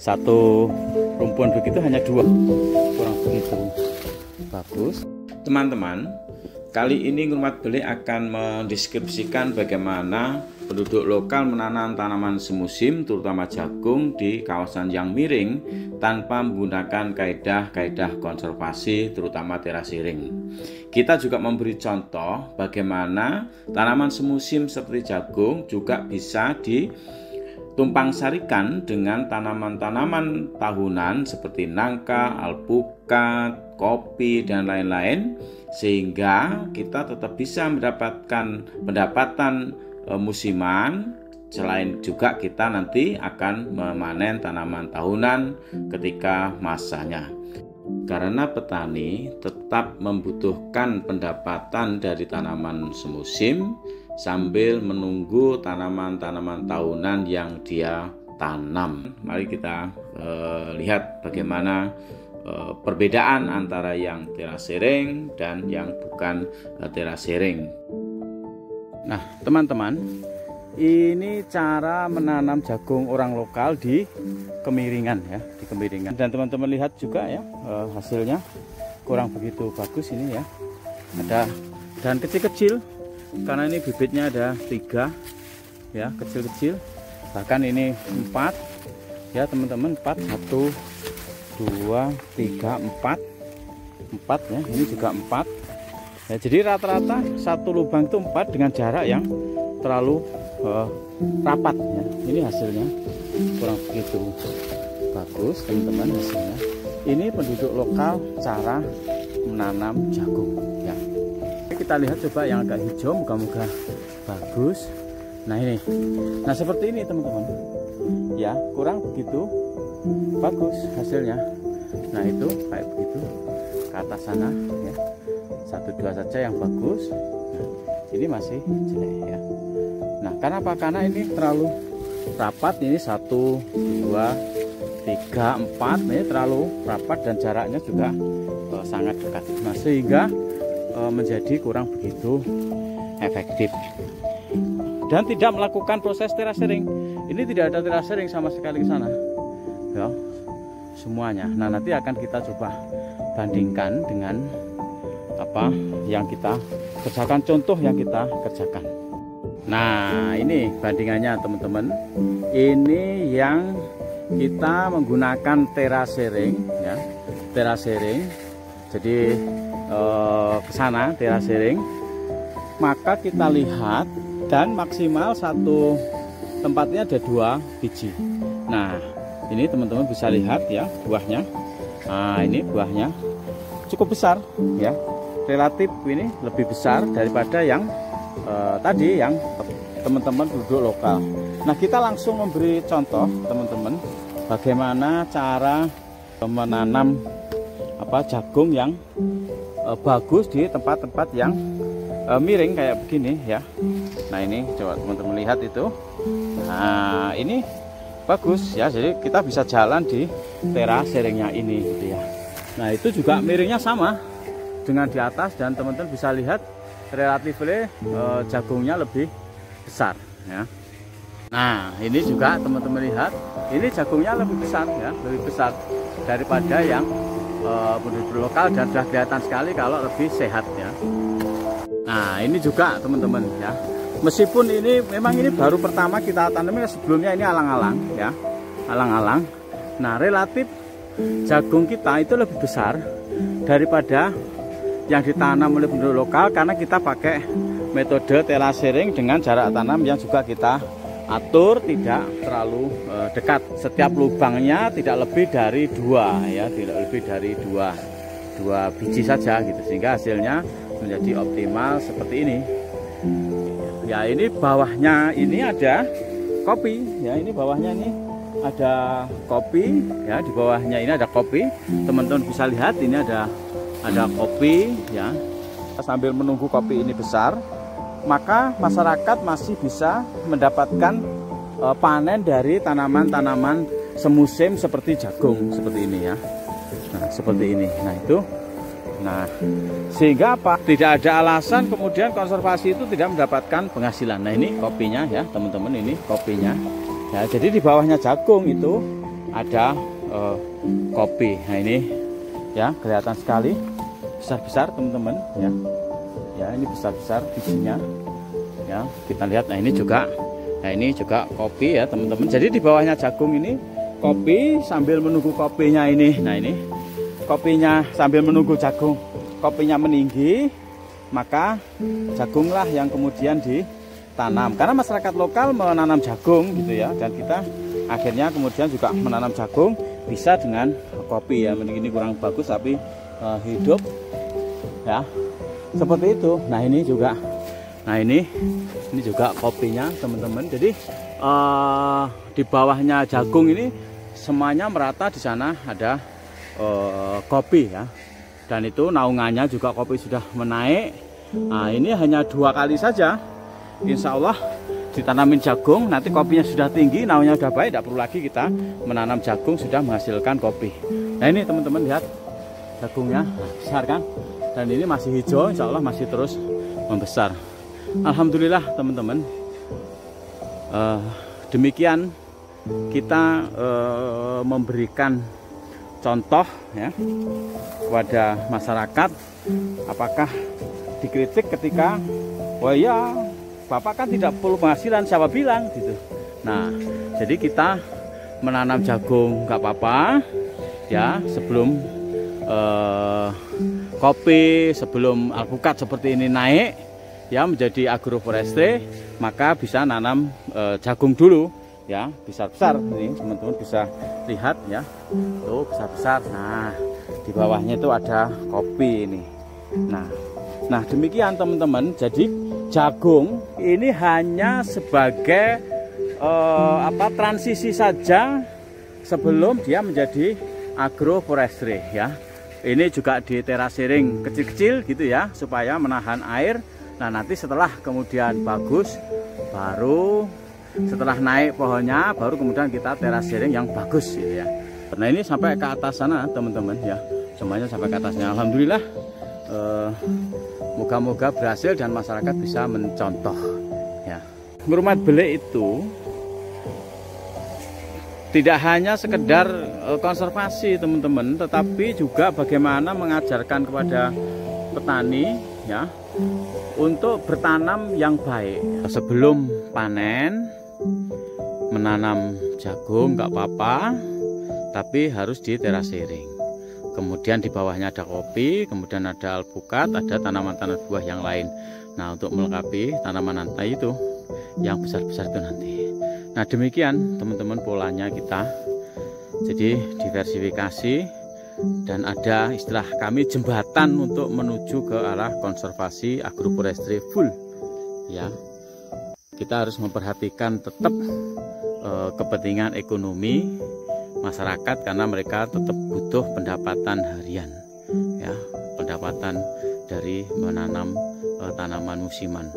Satu rumpun begitu hanya 2, kurang begitu bagus. Teman-teman, kali ini Ngurmat Belik akan mendeskripsikan bagaimana penduduk lokal menanam tanaman semusim terutama jagung di kawasan yang miring tanpa menggunakan kaedah-kaedah konservasi terutama terasering. Kita juga memberi contoh bagaimana tanaman semusim seperti jagung juga bisa ditumpang sarikan dengan tanaman-tanaman tahunan seperti nangka, alpukat, kopi, dan lain-lain, sehingga kita tetap bisa mendapatkan pendapatan musiman. Selain juga kita nanti akan memanen tanaman tahunan ketika masanya. Karena petani tetap membutuhkan pendapatan dari tanaman semusim sambil menunggu tanaman-tanaman tahunan yang dia tanam. Mari kita lihat bagaimana perbedaan antara yang terasering dan yang bukan terasering. Nah, teman-teman, ini cara menanam jagung orang lokal di kemiringan ya, di kemiringan. Dan teman-teman lihat juga ya, hasilnya kurang begitu bagus ini ya. Ada dan kecil-kecil. Karena ini bibitnya ada 3 ya, kecil-kecil, bahkan ini 4 ya teman-teman, 4, 1, 2, 3, 4 ya, ini juga 4 ya. Jadi rata-rata satu lubang itu 4 dengan jarak yang terlalu rapat ya. Ini hasilnya kurang begitu bagus teman-teman hasilnya. Ini penduduk lokal cara menanam jagung ya. Kita lihat coba yang agak hijau, moga-moga bagus. Nah ini, nah seperti ini teman-teman ya, kurang begitu bagus hasilnya. Nah itu kayak begitu ke atas sana ya, 1-2 saja yang bagus. Nah, ini masih jelek ya. Nah karena apa? Karena ini terlalu rapat, ini 1, 2, 3, 4 ini terlalu rapat dan jaraknya juga sangat dekat. Nah sehingga menjadi kurang begitu efektif dan tidak melakukan proses terasering. Ini tidak ada terasering sama sekali di sana ya, semuanya. Nah nanti akan kita coba bandingkan dengan apa yang kita kerjakan, contoh yang kita kerjakan. Nah ini bandingannya teman-teman, ini yang kita menggunakan terasering ya, terasering. Jadi ke sana terasering, maka kita lihat dan maksimal satu tempatnya ada 2 biji. Nah ini teman-teman bisa lihat ya buahnya. Nah ini buahnya cukup besar ya, relatif ini lebih besar daripada yang tadi yang teman-teman duduk lokal. Nah kita langsung memberi contoh teman-teman bagaimana cara menanam jagung yang bagus di tempat-tempat yang miring kayak begini ya. Nah ini coba teman-teman lihat itu. Nah ini bagus ya, jadi kita bisa jalan di teraseringnya ini gitu ya. Nah itu juga miringnya sama dengan di atas, dan teman-teman bisa lihat relatif jagungnya lebih besar ya. Nah ini juga teman-teman lihat, ini jagungnya lebih besar ya, lebih besar daripada yang penduduk lokal, dan sudah kelihatan sekali kalau lebih sehat ya. Nah ini juga teman-teman ya, meskipun ini memang ini baru pertama kita tanam, sebelumnya ini alang-alang ya, alang-alang. Nah relatif jagung kita itu lebih besar daripada yang ditanam oleh penduduk lokal, karena kita pakai metode terasering dengan jarak tanam yang juga kita atur tidak terlalu dekat. Setiap lubangnya tidak lebih dari 2 ya, tidak lebih dari 2 biji saja gitu, sehingga hasilnya menjadi optimal seperti ini ya. Ini bawahnya ini ada kopi ya, ini bawahnya ini ada kopi ya, di bawahnya ini ada kopi, teman-teman bisa lihat ini ada kopi ya. Sambil menunggu kopi ini besar, maka masyarakat masih bisa mendapatkan panen dari tanaman-tanaman semusim seperti jagung seperti ini ya. Nah seperti ini. Nah itu, nah sehingga apa? Tidak ada alasan kemudian konservasi itu tidak mendapatkan penghasilan. Nah ini kopinya ya teman-teman, ini kopinya ya. Jadi di bawahnya jagung itu ada kopi. Nah ini ya kelihatan sekali besar-besar teman-teman ya. Ya ini besar-besar bijinya. Ya kita lihat. Nah ini juga kopi ya teman-teman. Jadi di bawahnya jagung ini kopi sambil menunggu kopinya ini. Nah ini kopinya sambil menunggu jagung kopinya meninggi, maka jagunglah yang kemudian ditanam. Karena masyarakat lokal menanam jagung gitu ya, dan kita akhirnya kemudian juga menanam jagung bisa dengan kopi ya. Ini kurang bagus tapi hidup ya seperti itu. Nah ini juga kopinya teman-teman. Jadi di bawahnya jagung ini semuanya merata, di sana ada kopi ya. Dan itu naungannya juga kopi sudah menaik. Nah ini hanya 2 kali saja, insya Allah ditanamin jagung, nanti kopinya sudah tinggi, naungnya sudah baik, tidak perlu lagi kita menanam jagung, sudah menghasilkan kopi. Nah ini teman-teman lihat jagungnya besar kan, dan ini masih hijau, insya Allah masih terus membesar. Alhamdulillah teman-teman. Demikian kita memberikan contoh ya kepada masyarakat. Apakah dikritik ketika wah ya Bapak kan tidak perlu penghasilan, siapa bilang gitu. Nah jadi kita menanam jagung nggak apa-apa ya, sebelum kopi, sebelum alpukat seperti ini naik ya menjadi agroforestry, maka bisa nanam jagung dulu ya, besar-besar. Ini teman-teman bisa lihat ya, tuh besar-besar. Nah di bawahnya itu ada kopi ini. Nah demikian teman-teman. Jadi jagung ini hanya sebagai transisi saja sebelum dia menjadi agroforestry ya. Ini juga di terasering kecil-kecil gitu ya, supaya menahan air. Nah nanti setelah kemudian bagus, baru setelah naik pohonnya, baru kemudian kita terasering yang bagus gitu ya. Nah ini sampai ke atas sana teman-teman ya, semuanya sampai ke atasnya. Alhamdulillah, moga-moga berhasil dan masyarakat bisa mencontoh ya. Ngurmat belik itu tidak hanya sekedar konservasi teman-teman, tetapi juga bagaimana mengajarkan kepada petani ya untuk bertanam yang baik. Sebelum panen menanam jagung nggak apa-apa, tapi harus di terasering. Kemudian di bawahnya ada kopi, kemudian ada alpukat, ada tanaman-tanaman buah yang lain. Nah untuk melengkapi tanaman nanti itu yang besar-besar itu nanti. Nah demikian teman-teman polanya kita. Jadi diversifikasi dan ada istilah kami jembatan untuk menuju ke arah konservasi agroforestry full ya. Kita harus memperhatikan tetap kepentingan ekonomi masyarakat, karena mereka tetap butuh pendapatan harian ya, pendapatan dari menanam tanaman musiman.